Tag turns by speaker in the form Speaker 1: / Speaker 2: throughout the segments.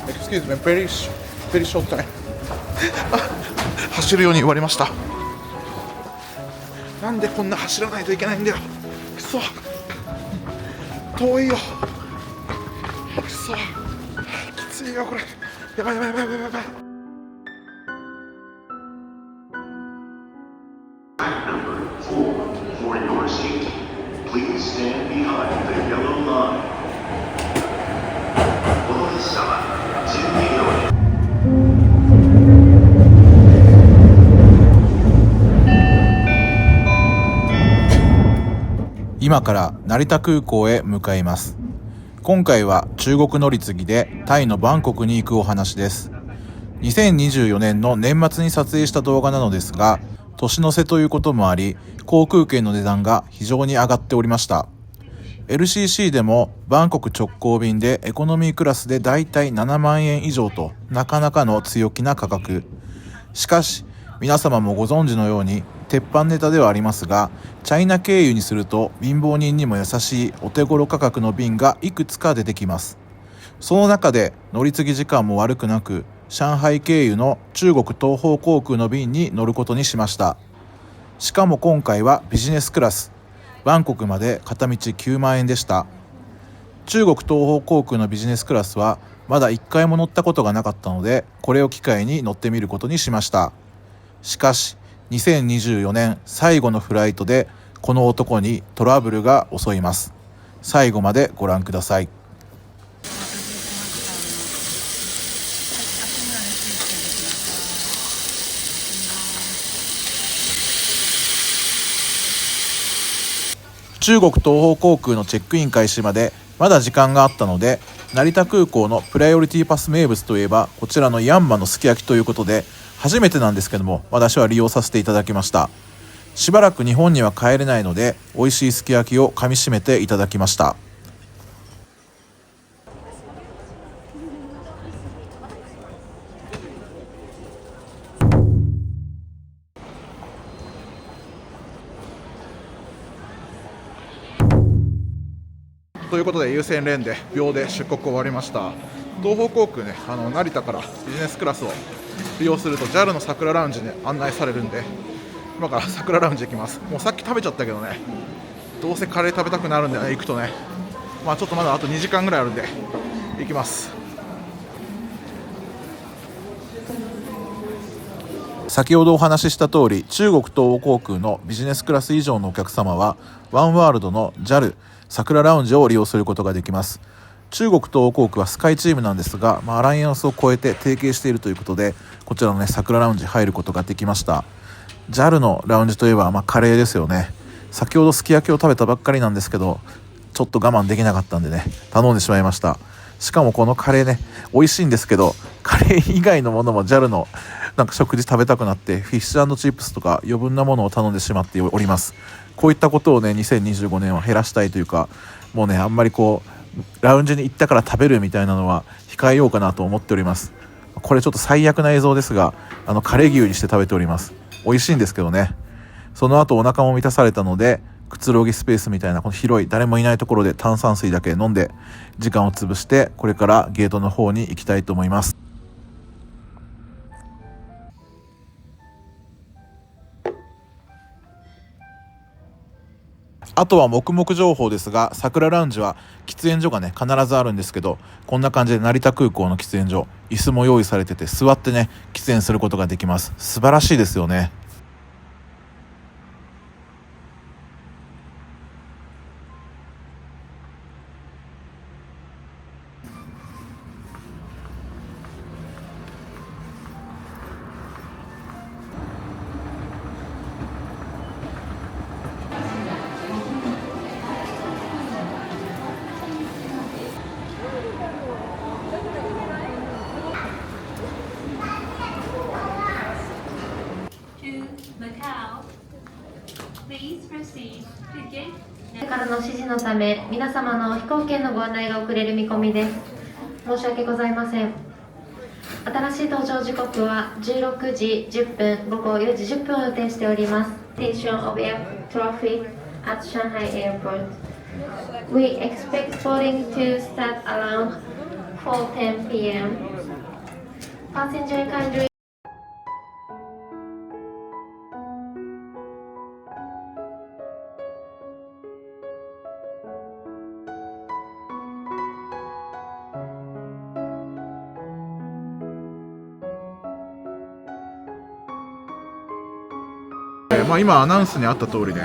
Speaker 1: Excuse me, very short time 走るように言われました。なんでこんな走らないといけないんだよ。くそ遠いよ。くそきついよこれ。やばいやばいやばいやばいやばい。
Speaker 2: For your safety, please stand behind the yellow line. お客様、準備より。
Speaker 3: 今から成田空港へ向かいます。今回は中国乗り継ぎでタイのバンコクに行くお話です。2024年の年末に撮影した動画なのですが、年の瀬ということもあり、航空券の値段が非常に上がっておりました。LCC でもバンコク直行便でエコノミークラスでだいたい7万円以上となかなかの強気な価格。しかし皆様もご存知のように鉄板ネタではありますが、チャイナ経由にすると貧乏人にも優しいお手頃価格の便がいくつか出てきます。その中で乗り継ぎ時間も悪くなく、上海経由の中国東方航空の便に乗ることにしました。しかも今回はビジネスクラス、バンコクまで片道9万円でした。中国東方航空のビジネスクラスはまだ1回も乗ったことがなかったので、これを機会に乗ってみることにしました。しかし2024年最後のフライトでこの男にトラブルが襲います。最後までご覧ください。中国東方航空のチェックイン開始までまだ時間があったので、成田空港のプライオリティパス名物といえばこちらのヤンマのすき焼きということで、初めてなんですけども私は利用させていただきました。しばらく日本には帰れないので、美味しいすき焼きをかみしめていただきました。
Speaker 1: ということで優先レーンで秒で出国終わりました。東方航空ね、成田からビジネスクラスを利用すると JAL の桜ラウンジに案内されるんで、今から桜ラウンジ行きます。もうさっき食べちゃったけどね、どうせカレー食べたくなるんでね、行くとね、ちょっとまだあと2時間ぐらいあるんで行きます。
Speaker 3: 先ほどお話しした通り、中国東方航空のビジネスクラス以上のお客様はワンワールドの JAL 桜ラウンジを利用することができます。中国東方航空はスカイチームなんですが、アライアンスを超えて提携しているということで、こちらのね桜ラウンジ入ることができました。 JAL のラウンジといえばカレーですよね。先ほどすき焼きを食べたばっかりなんですけど、ちょっと我慢できなかったんでね頼んでしまいました。しかもこのカレーね美味しいんですけど、カレー以外のものも JAL の食事食べたくなってフィッシュ&チップスとか余分なものを頼んでしまっております。こういったことをね2025年は減らしたいというか、もうねあんまりラウンジに行ったから食べるみたいなのは控えようかなと思っております。これちょっと最悪な映像ですが、カレー牛にして食べております。美味しいんですけどね。その後お腹も満たされたので、くつろぎスペースみたいなこの広い誰もいないところで炭酸水だけ飲んで時間を潰して、これからゲートの方に行きたいと思います。あとは黙々情報ですが、桜ラウンジは喫煙所がね必ずあるんですけど、こんな感じで成田空港の喫煙所、椅子も用意されてて座ってね喫煙することができます。素晴らしいですよね。
Speaker 4: からの指示のため、皆様の飛行券のご案内が遅れる見込みです。申し訳ございません。新しい搭乗時刻は16時10分、午後4時10分を予定しております。Station of air traffic at Shanghai Airport. We expect boarding to start around 4:10 p.m. Passenger kindly.
Speaker 1: 今アナウンスにあった通りね、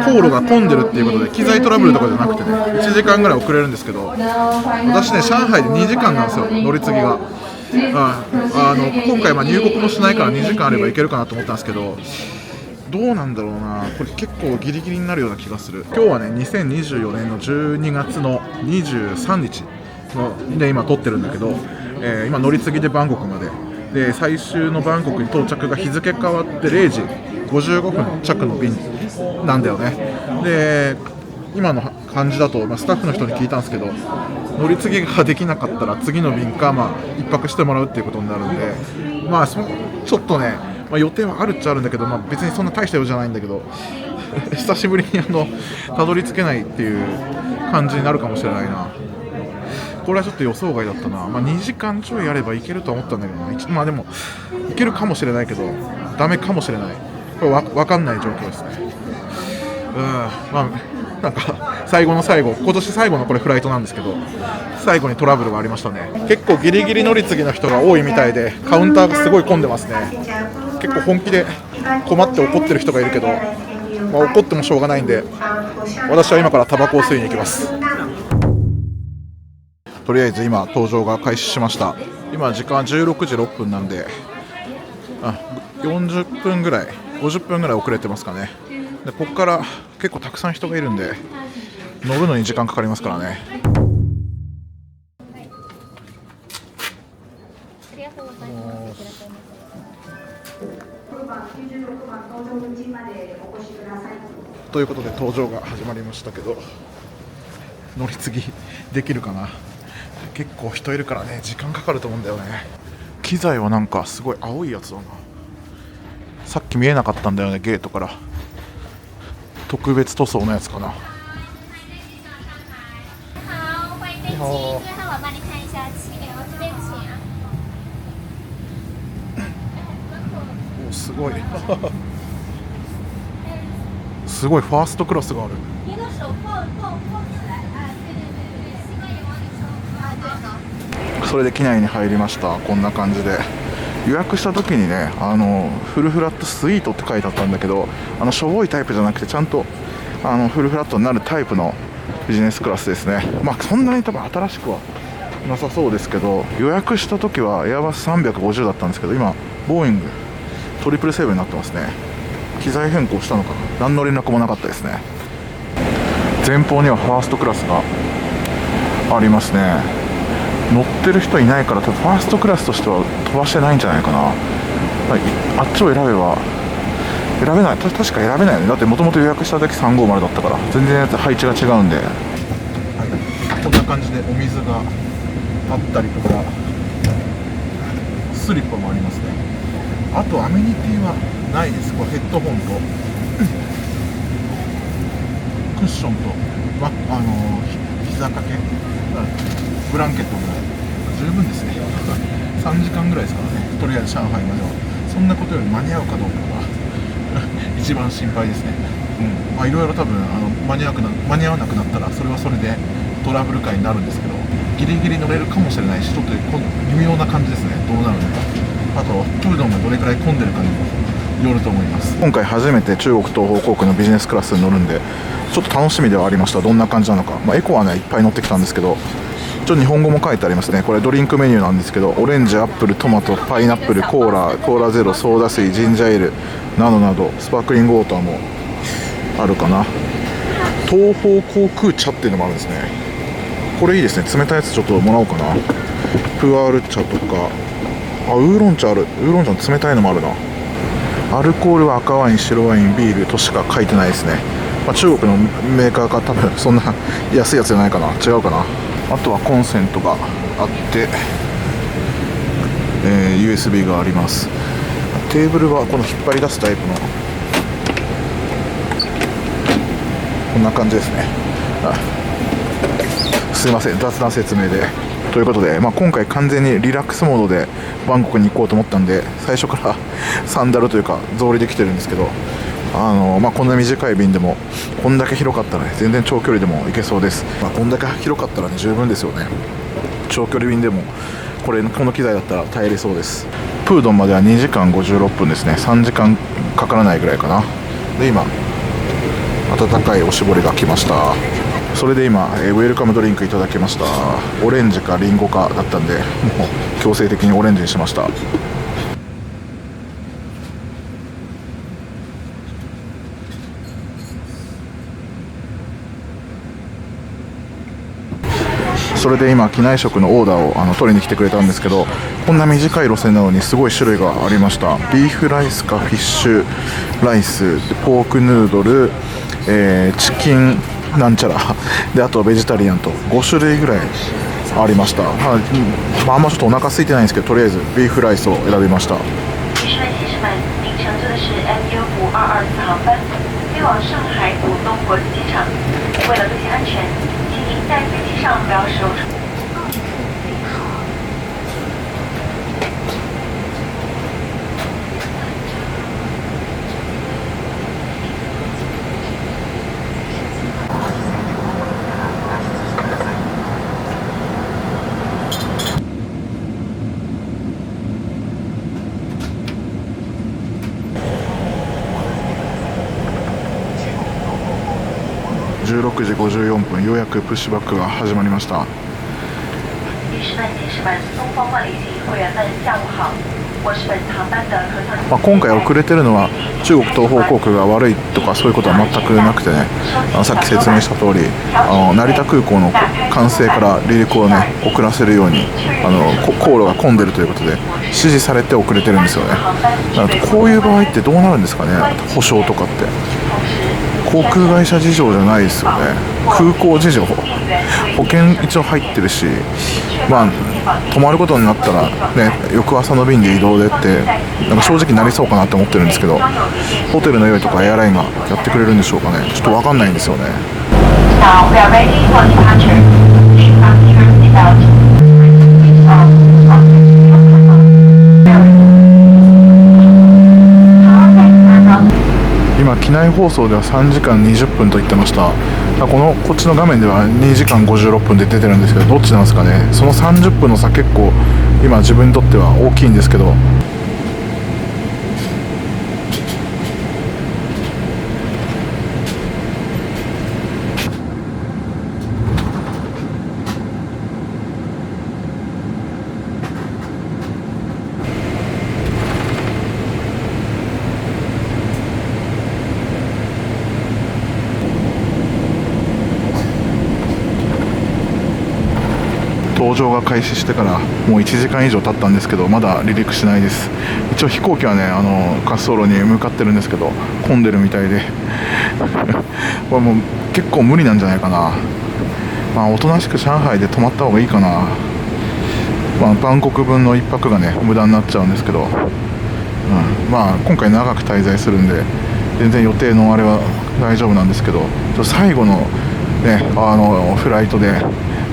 Speaker 1: 航路が混んでるっていうことで機材トラブルとかじゃなくてね、1時間ぐらい遅れるんですけど、私ね、上海で2時間なんですよ、乗り継ぎが。今回入国もしないから2時間あればいけるかなと思ったんですけど、どうなんだろうな、これ結構ギリギリになるような気がする。今日はね、2024年の12月の23日で今撮ってるんだけど、今乗り継ぎでバンコクまで最終のバンコクに到着が日付変わって0時55分着の便なんだよね。で今の感じだと、スタッフの人に聞いたんですけど、乗り継ぎができなかったら次の便か、1泊してもらうっていうことになるんで、ちょっとね、予定はあるっちゃあるんだけど、別にそんな大した用じゃないんだけど久しぶりにたどり着けないっていう感じになるかもしれないな。これはちょっと予想外だったな。2時間ちょいやればいけると思ったんだけどな。でもいけるかもしれないけどダメかもしれない。これ分かんない状況ですね。なんか最後の最後、今年最後のこれフライトなんですけど、最後にトラブルがありましたね。結構ギリギリ乗り継ぎの人が多いみたいで、カウンターがすごい混んでますね。結構本気で困って怒ってる人がいるけど、怒ってもしょうがないんで、私は今からタバコを吸いに行きます。とりあえず今搭乗が開始しました。今時間16時6分なんで、40分ぐらい50分ぐらい遅れてますかね。でここから結構たくさん人がいるんで乗るのに時間かかりますからね。ということで搭乗が始まりましたけど、乗り継ぎできるかな。結構人いるからね、時間かかると思うんだよね。機材はなんかすごい青いやつだな。さっき見えなかったんだよね、ゲートから。特別塗装のやつかな。お、すごいすごいファーストクラスがある。それで機内に入りました。こんな感じで予約した時にね、フルフラットスイートって書いてあったんだけど、しょぼいタイプじゃなくてちゃんとフルフラットになるタイプのビジネスクラスですね。そんなに多分新しくはなさそうですけど、予約した時はエアバス350だったんですけど、今ボーイング777になってますね。機材変更したのかな。何の連絡もなかったですね。前方にはファーストクラスがありますね。乗ってる人いないから、多分ファーストクラスとしては飛ばしてないんじゃないかな。あっちを選べば選べない、確か選べないよね。だってもともと予約した時350だったから、全然配置が違うんで、こんな感じでお水があったりとか、スリッパもありますね。あとアメニティはないです。これヘッドホンとクッションと膝掛け、ブランケットも十分ですね。3時間ぐらいですからね、とりあえず上海までは。そんなことより間に合うかどうかが一番心配ですね。いろいろ多分間に合わなくなったらそれはそれでトラブル回になるんですけど、ギリギリ乗れるかもしれないし、ちょっと微妙な感じですね。どうなるのか、あとプードンがどれくらい混んでるかにもよると思います。今回初めて中国東方航空のビジネスクラスに乗るんで、ちょっと楽しみではありました。どんな感じなのか。エコはねいっぱい乗ってきたんですけど、ちょっと日本語も書いてありますね。これドリンクメニューなんですけど、オレンジ、アップル、トマト、パイナップル、コーラゼロ、ソーダ水、ジンジャーエールなどなど、スパークリングウォーターもあるかな。東方航空茶っていうのもあるんですね。これいいですね。冷たいやつちょっともらおうかな。プアール茶とか、ウーロン茶ある。ウーロン茶の冷たいのもあるな。アルコールは赤ワイン、白ワイン、ビールとしか書いてないですね。中国のメーカーか多分そんな安いやつじゃないかな。違うかな。あとはコンセントがあって、USB があります。テーブルはこの引っ張り出すタイプのこんな感じですね。すいません、雑談説明でということで、今回完全にリラックスモードでバンコクに行こうと思ったんで、最初からサンダルというか草履で来てるんですけど、こんな短い便でもこんだけ広かったら、ね、全然長距離でも行けそうです。こんだけ広かったら、ね、十分ですよね。長距離便でもこの機材だったら耐えれそうです。プードンまでは2時間56分ですね。3時間かからないぐらいかな。で今温かいおしぼりが来ました。それで今ウェルカムドリンクいただきました。オレンジかリンゴかだったんで、もう強制的にオレンジにしました。それで今機内食のオーダーを取りに来てくれたんですけど、こんな短い路線なのにすごい種類がありました。ビーフライスかフィッシュライス、ポークヌードル、チキンなんちゃらで、あとベジタリアンと5種類ぐらいありました。あんまちょっとお腹空いてないんですけど、とりあえずビーフライスを選びました。
Speaker 5: 女士们、先生们，您乘坐的是 MU5224航班，飞往上海浦东国际机场。为了飞行安全，请您在飞机上不要使用
Speaker 1: 16時54分、ようやくプッシュバックが始まりました。
Speaker 5: 女士们、先生们，东方万里行会员们，下午好。我是本次航班的合舱。
Speaker 1: 今回遅れてるのは中国東方航空が悪いとかそういうことは全くなくてね、さっき説明した通り、成田空港の管制から離陸をね遅らせるように航路が混んでるということで指示されて遅れてるんですよね。こういう場合ってどうなるんですかね、保証とかって。航空会社事情じゃないですよね。空港事情、保険一応入ってるし、泊まることになったらね、翌朝の便で移動でってなんか正直なりそうかなって思ってるんですけど、ホテルの用意とかエアラインがやってくれるんでしょうかね。ちょっと分かんないんですよね。
Speaker 5: Now we are ready for departure. Please fasten your seatbelt. Switch off.
Speaker 1: 今機内放送では3時間20分と言ってました。こっちの画面では2時間56分で出てるんですけど、どっちなんですかね。その30分の差結構今自分にとっては大きいんですけど、搭乗が開始してからもう1時間以上経ったんですけど、まだ離陸しないです。一応飛行機はね滑走路に向かってるんですけど、混んでるみたいでこれもう結構無理なんじゃないかな。おとなしく上海で泊まった方がいいかな。バンコク分の1泊がね無駄になっちゃうんですけど、今回長く滞在するんで全然予定のあれは大丈夫なんですけど、最後のねフライトで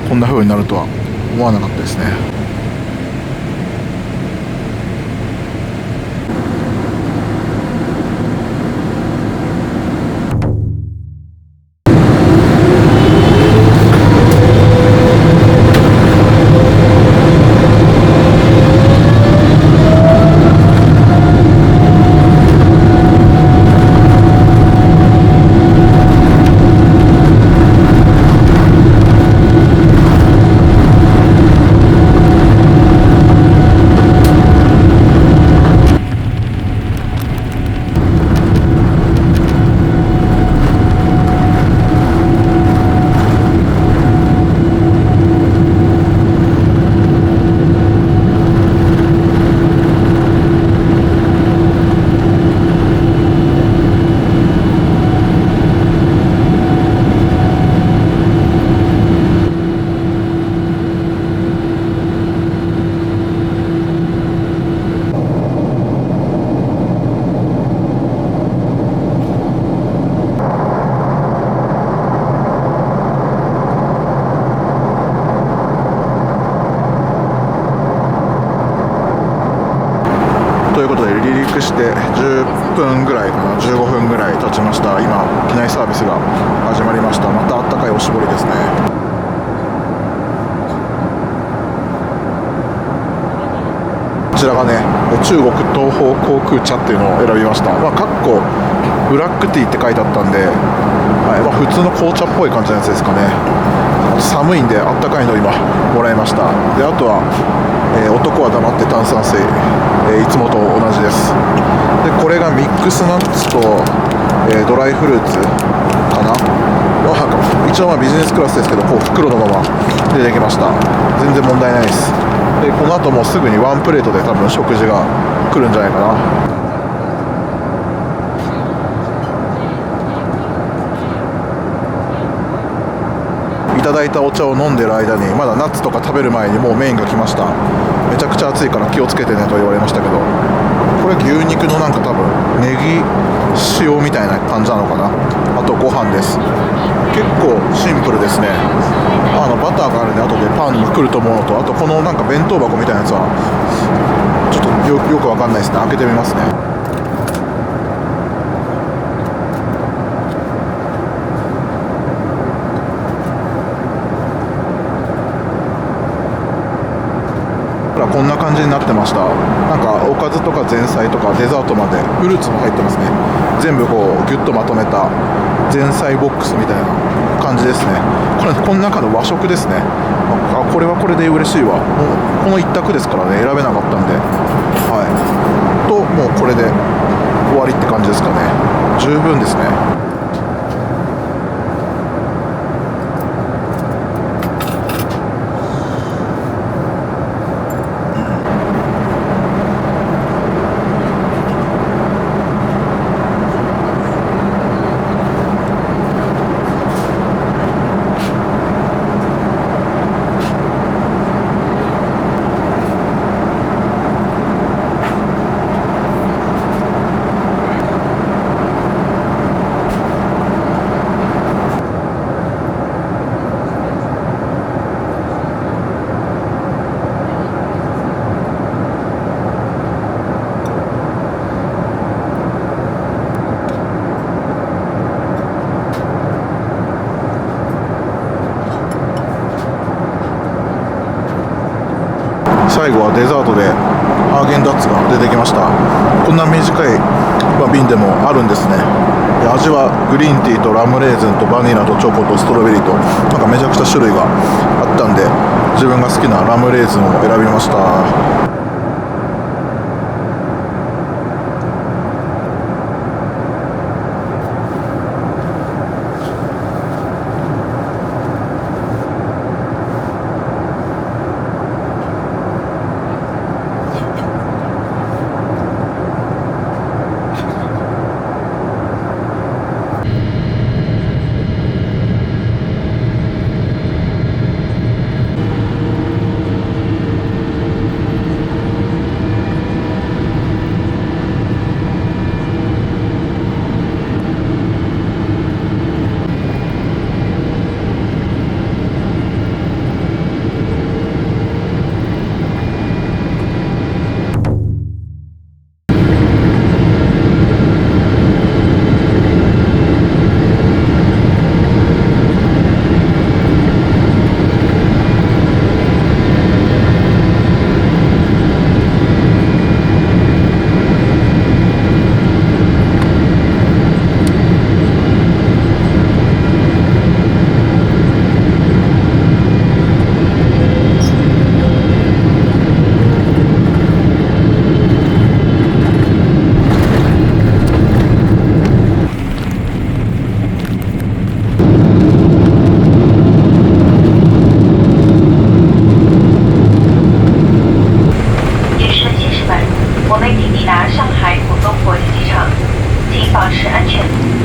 Speaker 1: こんな風になるとは思わなかったですね。着して10分ぐらいかな、15分ぐらい経ちました。今機内サービスが始まりました。またあったかいおしぼりですね。こちらがね、中国東方航空茶っていうのを選びました。かっこブラックティーって書いてあったんで、はい普通の紅茶っぽい感じのやつですかね。寒いんであったかいのを今もらいました。であとは、男は黙って炭酸水、いつもと同じです。でこれがミックスナッツと、ドライフルーツかな。一応ビジネスクラスですけど、こう袋のまま出てきました。全然問題ないです。でこの後もうすぐにワンプレートで多分食事が来るんじゃないかな。いただいたお茶を飲んでる間に、まだナッツとか食べる前にもうメインが来ました。めちゃくちゃ暑いから気をつけてねと言われましたけど、これ牛肉のなんか多分ネギ塩みたいな感じなのかな。あとご飯です。結構シンプルですね。バターがあるんで後でパンに来ると思うのと、あとこのなんか弁当箱みたいなやつはちょっとよくわかんないですね。開けてみますね。こんな感じになってました。なんかおかずとか前菜とかデザートまでフルーツも入ってますね。全部こうギュッとまとめた前菜ボックスみたいな感じですね。この中の和食ですね。これはこれで嬉しいわ。もうこの一択ですからね、選べなかったんで、ともうこれで終わりって感じですかね。十分ですね。最後はデザートでハーゲンダッツが出てきました。こんな短い瓶でもあるんですね。で味はグリーンティーとラムレーズンとバニラとチョコとストロベリーとなんかめちゃくちゃ種類があったんで、自分が好きなラムレーズンを選びました。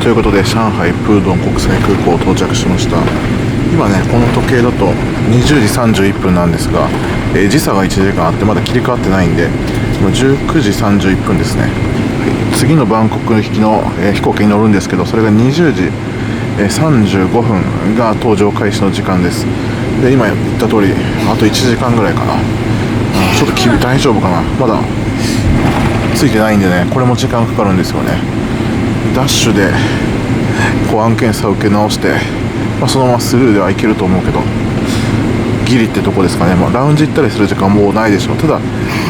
Speaker 1: ということで上海プードン国際空港到着しました。今ねこの時計だと20時31分なんですが、時差が1時間あってまだ切り替わってないんで今19時31分ですね。次のバンコク行きの、飛行機に乗るんですけど、それが20時、35分が搭乗開始の時間です。で今言った通りあと1時間ぐらいかな。ちょっと大丈夫かな。まだ
Speaker 3: ついてないんでね、これも時間かかるんですよね。ダッシュで保安検査を受け直して、そのままスルーではいけると思うけど、ギリってとこですかね。ラウンジ行ったりする時間もうないでしょう。ただ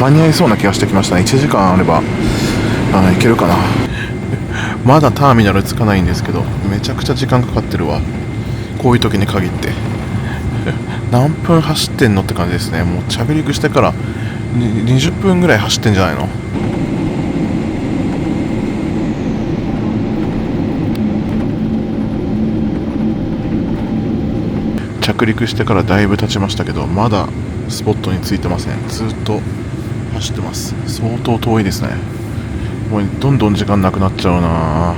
Speaker 3: 間に合いそうな気がしてきましたね。1時間あればいけるかな。まだターミナル着かないんですけど、めちゃくちゃ時間かかってるわ、こういう時に限って。何分走ってんのって感じですね。もう着陸してから20分ぐらい走ってんじゃないの。着陸してからだいぶ経ちましたけど、まだスポットに着いてません。ずっと走ってます。相当遠いですね。もうどんどん時間なくなっちゃうな。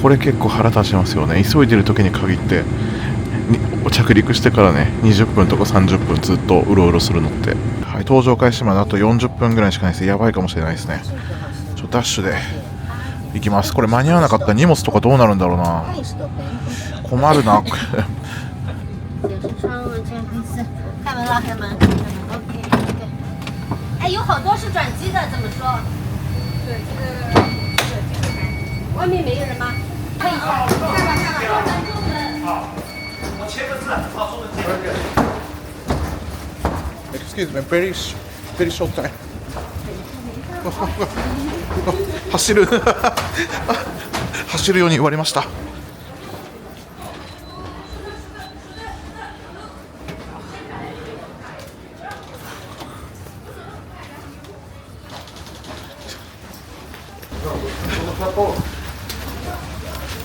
Speaker 3: これ結構腹立ちますよね。急いでる時に限って着陸してからね、20分とか30分ずっとうろうろするのって。はい、搭乗開始まであと40分ぐらいしかないです。やばいかもしれないですね。ダッシュで行きます。これ間に合わなかったら荷物とかどうなるんだろうな。困るな。
Speaker 6: 开门了，开门。OK。哎，有好多是转机的，怎么说？对，这个外面没有人吗？看一下，看吧看吧。好，我签个字，好，说个字。
Speaker 1: Excuse me, very short time. 走る走るように言われました。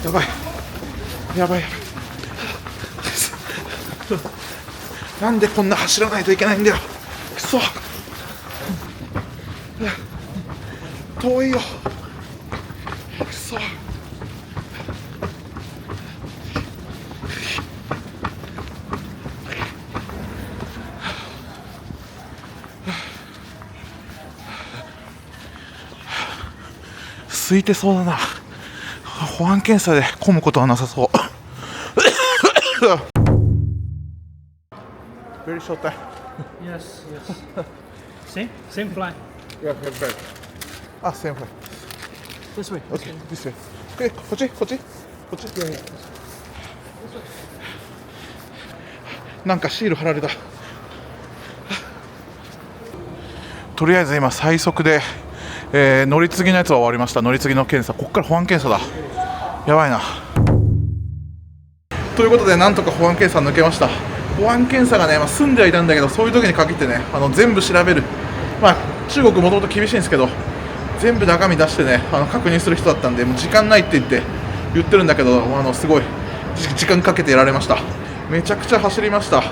Speaker 1: やばいやばい、なんでこんな走らないといけないんだよ。くそ、遠いよ。くそ、空いてそうだな。保安検査で混むことはなさそう。Very short time.
Speaker 7: Yes, yes. Same flight.
Speaker 1: Yeah, very. あ、same flight.
Speaker 7: This way.
Speaker 1: Okay, this way. こっちこっちこっち。なんかシール貼られた。とりあえず今最速で、乗り継ぎのやつは終わりました。乗り継ぎの検査、ここから保安検査だ。やばいな。ということでなんとか保安検査抜けました。保安検査がね、住んではいたんだけど、そういう時に限ってね、全部調べる、中国もともと厳しいんですけど、全部中身出してね、確認する人だったんで、もう時間ないって言ってるんだけど、すごい時間かけてやられました。めちゃくちゃ走りました。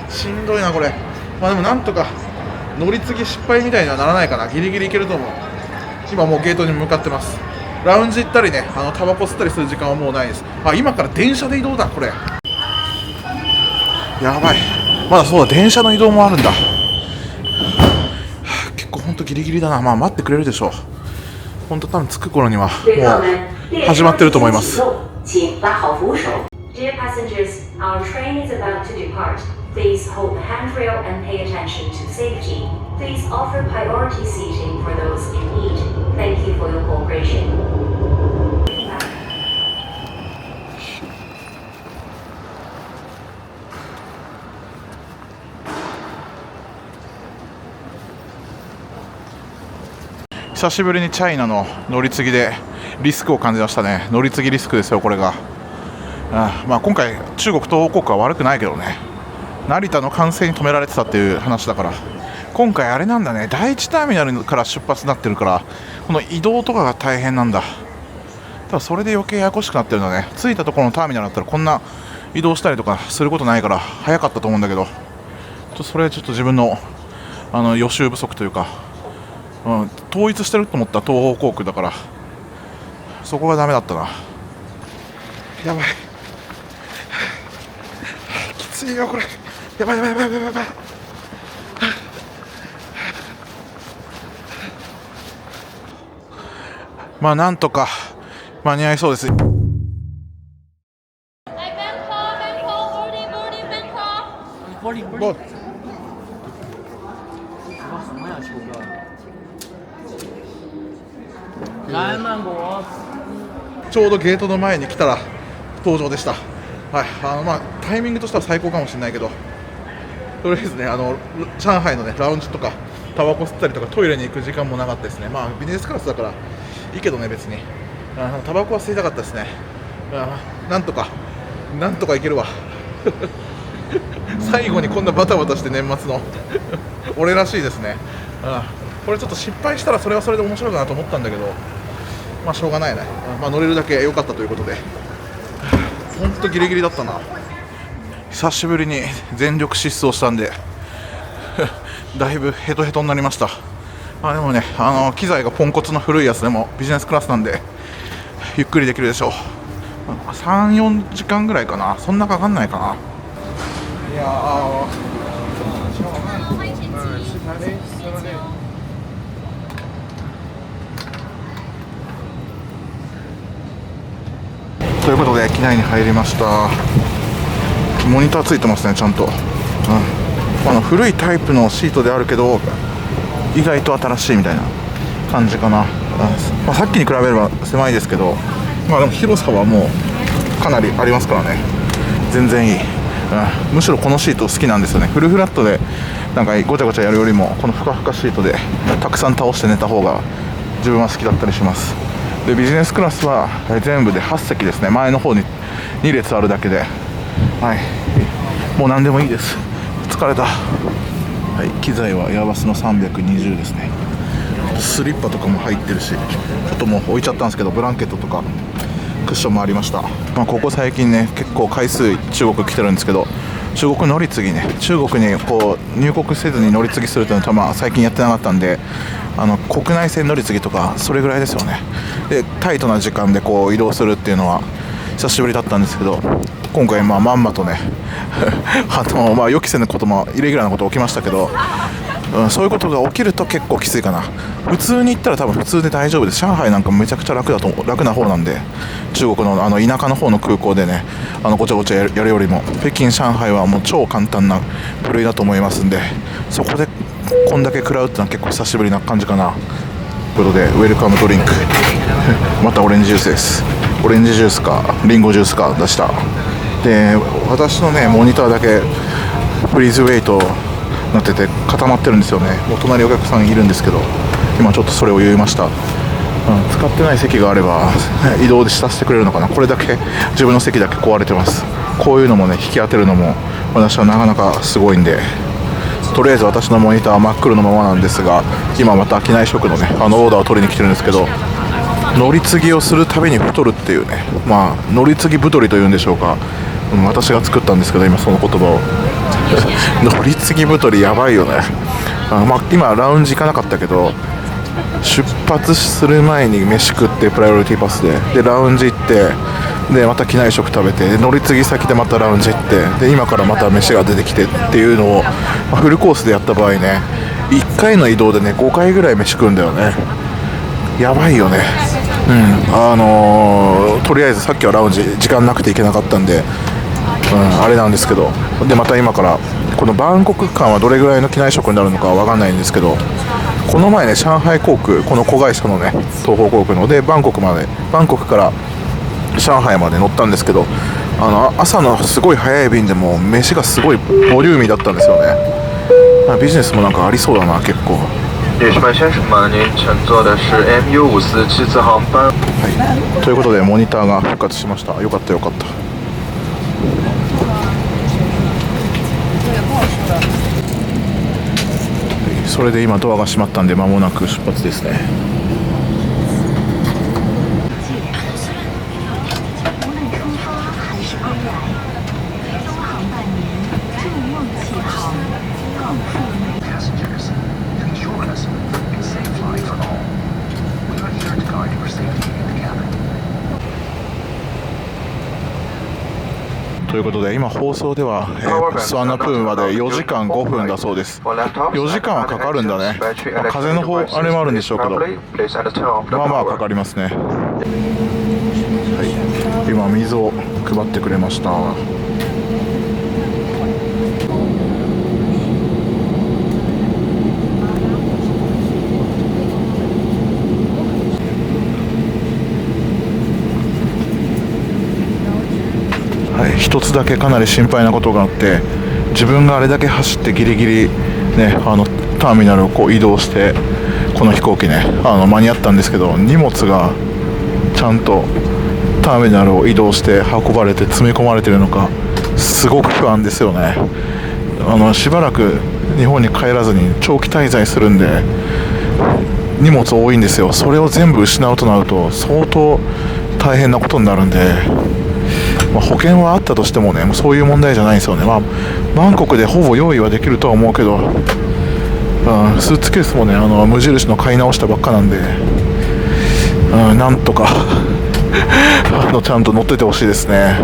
Speaker 1: しんどいなこれ。でもなんとか乗り継ぎ失敗みたいにはならないかな。ギリギリいけると思う。今もうゲートに向かってます。ラウンジ行ったりね、タバコ吸ったりする時間はもうないです。今から電車で移動だこれ。やばい、まだそうだ、電車の移動もあるんだ。結構ほんとギリギリだな。待ってくれるでしょう。ほんと多分着く頃にはもう始まってると思います。
Speaker 8: Dear passengers, our train is about to depart. Please hold the handrail and pay attention to safety. Please offer priority seating for those in need. Thank you for your cooperation.
Speaker 1: 久しぶりにチャイナの乗り継ぎでリスクを感じましたね。乗り継ぎリスクですよこれが。今回中国東方航空は悪くないけどね、成田の管制に止められてたっていう話だから。今回あれなんだね、第一ターミナルから出発になってるから、この移動とかが大変なんだ。ただそれで余計ややこしくなってるんだね。着いたところのターミナルだったらこんな移動したりとかすることないから早かったと思うんだけど、それはちょっと自分の予習不足というか、統一してると思った東方航空だから、そこがダメだったな。やばい、きついよこれ。やばいやばいやばいやばいやばい。なんとか間に合いそうです。
Speaker 7: Boarding.
Speaker 1: ボー
Speaker 7: 什么呀，球哥？
Speaker 1: ちょうどゲートの前に来たら登場でした。はい、タイミングとしては最高かもしれないけど、とりあえずね、上海のねラウンジとかタバコ吸ったりとかトイレに行く時間もなかったですね。ビジネスクラスだからいいけどね、別にタバコは吸いたかったですね。なんとかいけるわ最後にこんなバタバタして年末の俺らしいですね。これちょっと失敗したらそれはそれで面白いかなと思ったんだけど、しょうがないね。乗れるだけ良かったということで、本当ギリギリだったな。久しぶりに全力疾走したんでだいぶヘトヘトになりました。でもね、機材がポンコツの古いやつでもビジネスクラスなんでゆっくりできるでしょう。3、4時間ぐらいかな、そんなかかんないかな。いやということで機内に入りました。モニターついてますね、ちゃんと。古いタイプのシートであるけど意外と新しいみたいな感じかな。さっきに比べれば狭いですけど、でも広さはもうかなりありますからね、全然いい。むしろこのシート好きなんですよね。フルフラットでなんかごちゃごちゃやるよりもこのふかふかシートでたくさん倒して寝た方が自分は好きだったりします。でビジネスクラスは全部で8席ですね。前の方に2列あるだけで、もう何でもいいです。疲れた。機材はエアバスの320ですね。スリッパとかも入ってるし、ちょっともう置いちゃったんですけど、ブランケットとかクッションもありました。ここ最近ね、結構回数中国来てるんですけど、中国乗り継ぎね、中国に入国せずに乗り継ぎするというのは最近やってなかったんで、国内線乗り継ぎとかそれぐらいですよね。でタイトな時間で移動するっていうのは久しぶりだったんですけど、今回まんまとね予期せぬこともイレギュラーなこと起きましたけど、そういうことが起きると結構きついかな。普通に行ったら多分普通で大丈夫です。上海なんかめちゃくちゃ楽な方なんで、中国の田舎の方の空港でねごちゃごちゃやるよりも北京上海はもう超簡単な部類だと思いますんで、そこでこんだけ食らうってのは結構久しぶりな感じかな。ということでウェルカムドリンクまたオレンジジュースです。オレンジジュースかリンゴジュースか出した。で私のねモニターだけフリーズウェイトなってて固まってるんですよね。もう隣お客さんいるんですけど、今ちょっとそれを言いました。使ってない席があれば移動でさせてくれるのかな。これだけ自分の席だけ壊れてます。こういうのもね引き当てるのも私はなかなかすごいんで、とりあえず私のモニターは真っ黒のままなんですが、今また機内食のねオーダーを取りに来てるんですけど、乗り継ぎをするたびに太るっていうね、乗り継ぎ太りというんでしょうか、私が作ったんですけど今その言葉を乗り継ぎ太りやばいよね。今ラウンジ行かなかったけど、出発する前に飯食ってプライオリティパスでラウンジ行って、でまた機内食食べて、乗り継ぎ先でまたラウンジ行って、で今からまた飯が出てきてっていうのを、フルコースでやった場合ね、1回の移動でね5回ぐらい飯食うんだよね。やばいよね。とりあえずさっきはラウンジ時間なくて行けなかったんで、あれなんですけど、でまた今からこのバンコク間はどれぐらいの機内食になるのかは分かんないんですけど、この前ね上海航空、この子会社のね東方航空のでバンコクから上海まで乗ったんですけど、朝のすごい早い便でも飯がすごいボリューミーだったんですよね。ビジネスもなんかありそうだな結構。
Speaker 9: 女士们、先生们，您乘坐的是 MU54次航班。
Speaker 1: ということでモニターが復活しました。よかったよかった。それで今ドアが閉まったんで間もなく出発ですね。ということで今放送では、スワンナプームまで4時間5分だそうです。4時間はかかるんだね。風の方あれもあるんでしょうけど、まあかかりますね。今水を配ってくれました。一つだけかなり心配なことがあって、自分があれだけ走ってギリギリ、ね、ターミナルをこう移動してこの飛行機ね間に合ったんですけど、荷物がちゃんとターミナルを移動して運ばれて積み込まれているのかすごく不安ですよね。しばらく日本に帰らずに長期滞在するんで荷物多いんですよ。それを全部失うとなると相当大変なことになるんで、保険はあったとしてもね、もうそういう問題じゃないんですよね。バンコクでほぼ用意はできるとは思うけど、スーツケースもね無印の買い直したばっかなんで、なんとかちゃんと乗っててほしいですね。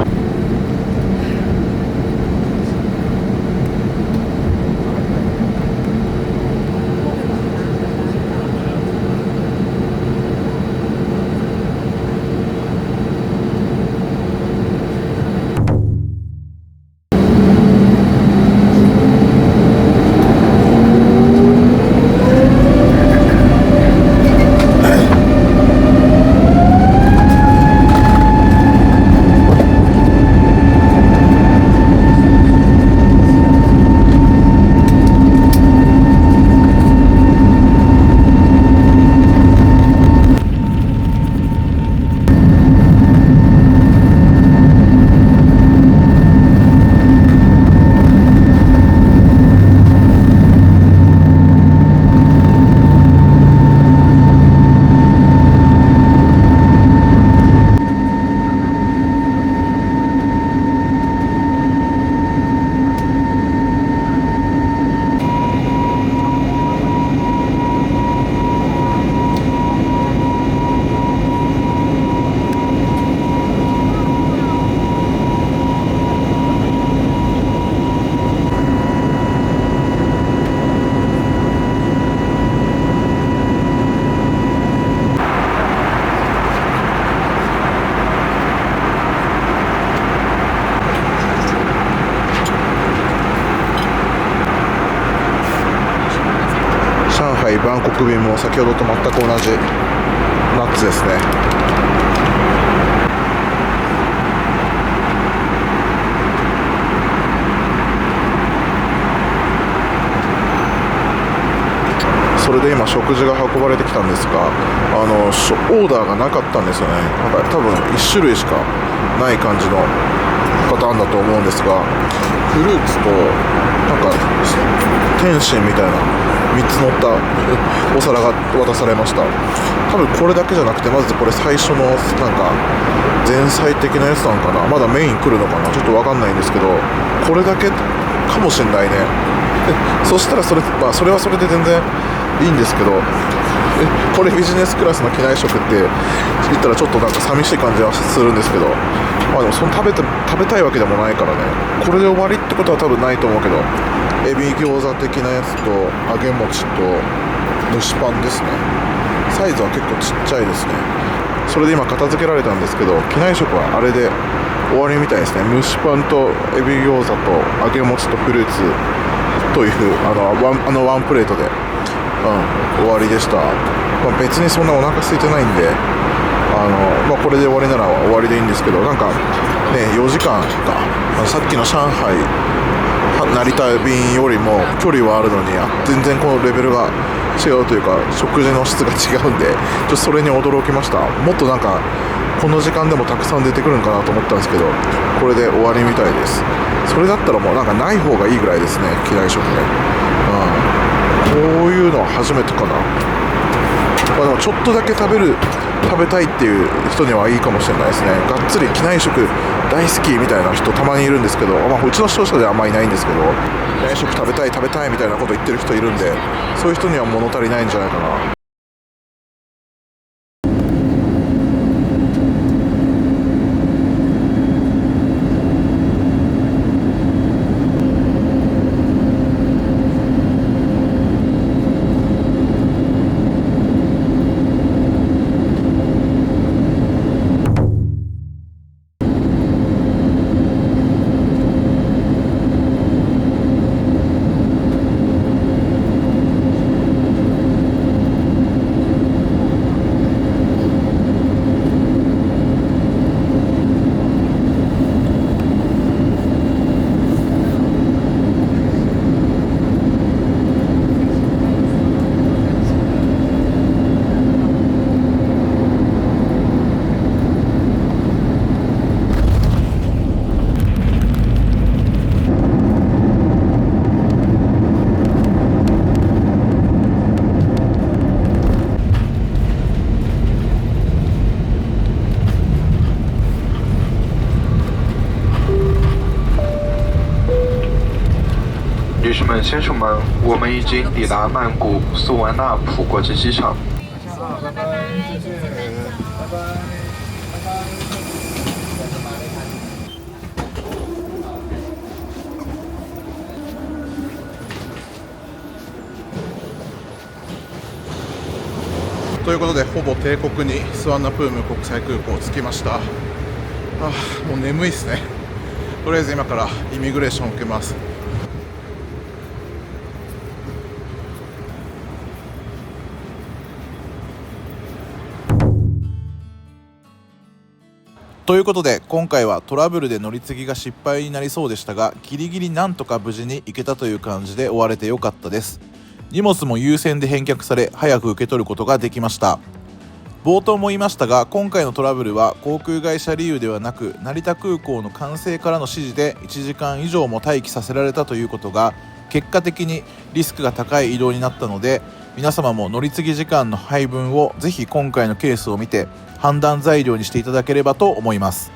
Speaker 1: バンコク便も先ほどと全く同じナッツですね。それで今食事が運ばれてきたんですが、オーダーがなかったんですよね。多分1種類しかない感じのパターンだと思うんですが、フルーツと天津みたいな3つ乗ったお皿が渡されました。多分これだけじゃなくて、まずこれ最初の前菜的なやつなのかな、まだメイン来るのかな、ちょっと分かんないんですけど、これだけかもしんないね。そしたらそれはそれで全然いいんですけど、これビジネスクラスの機内食って言ったらちょっと寂しい感じはするんですけど、でもその食べたいわけでもないからね。これで終わりってことは多分ないと思うけど、エビ餃子的なやつと揚げ餅と蒸しパンですね。サイズは結構ちっちゃいですね。それで今片付けられたんですけど、機内食はあれで終わりみたいですね。蒸しパンとエビ餃子と揚げ餅とフルーツというワンプレートで、終わりでした。別にそんなお腹空いてないんで、これで終わりなら終わりでいいんですけど、4時間か、さっきの上海成田便よりも距離はあるのに、全然このレベルが違うというか、食事の質が違うんで、ちょっとそれに驚きました。もっとこの時間でもたくさん出てくるんかなと思ったんですけど、これで終わりみたいです。それだったらもうない方がいいぐらいですね、機内食ね。こういうのは初めてかな。でもちょっとだけ食べたいっていう人にはいいかもしれないですね。がっつり機内食大好きみたいな人たまにいるんですけど、うちの視聴者ではあんまりいないんですけど、機内食食べたいみたいなこと言ってる人いるんで、そういう人には物足りないんじゃないかな。
Speaker 9: 士们、先生们，我们已经抵达曼谷苏万纳普国际机场。
Speaker 6: 拜拜，谢谢。
Speaker 1: 拜拜。ということで、ほぼ定刻にスワンナプーム国際空港着きました。もう眠いですね。とりあえず今からイミグレーションを受けます。
Speaker 3: ということで、今回はトラブルで乗り継ぎが失敗になりそうでしたが、ギリギリなんとか無事に行けたという感じで終われてよかったです。荷物も優先で返却され、早く受け取ることができました。冒頭も言いましたが、今回のトラブルは航空会社理由ではなく、成田空港の管制からの指示で1時間以上も待機させられたということが、結果的にリスクが高い移動になったので、皆様も乗り継ぎ時間の配分をぜひ今回のケースを見て判断材料にしていただければと思います。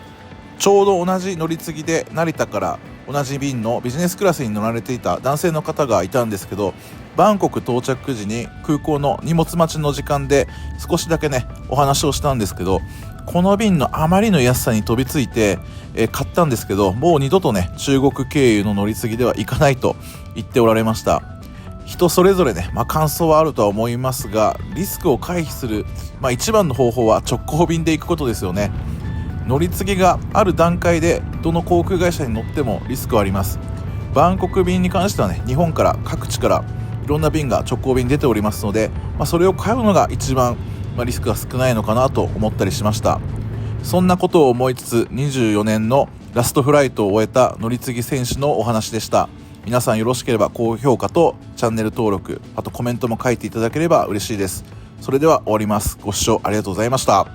Speaker 3: ちょうど同じ乗り継ぎで成田から同じ便のビジネスクラスに乗られていた男性の方がいたんですけど、バンコク到着時に空港の荷物待ちの時間で少しだけねお話をしたんですけど、この便のあまりの安さに飛びついて、買ったんですけど、もう二度とね中国経由の乗り継ぎでは行かないと言っておられました。人それぞれね、感想はあるとは思いますが、リスクを回避する、一番の方法は直行便で行くことですよね。乗り継ぎがある段階でどの航空会社に乗ってもリスクはあります。バンコク便に関してはね、日本から各地からいろんな便が直行便に出ておりますので、それを買うのが一番、リスクが少ないのかなと思ったりしました。そんなことを思いつつ、24年のラストフライトを終えた乗り継ぎ選手のお話でした。皆さんよろしければ高評価とチャンネル登録、あとコメントも書いていただければ嬉しいです。それでは終わります。ご視聴ありがとうございました。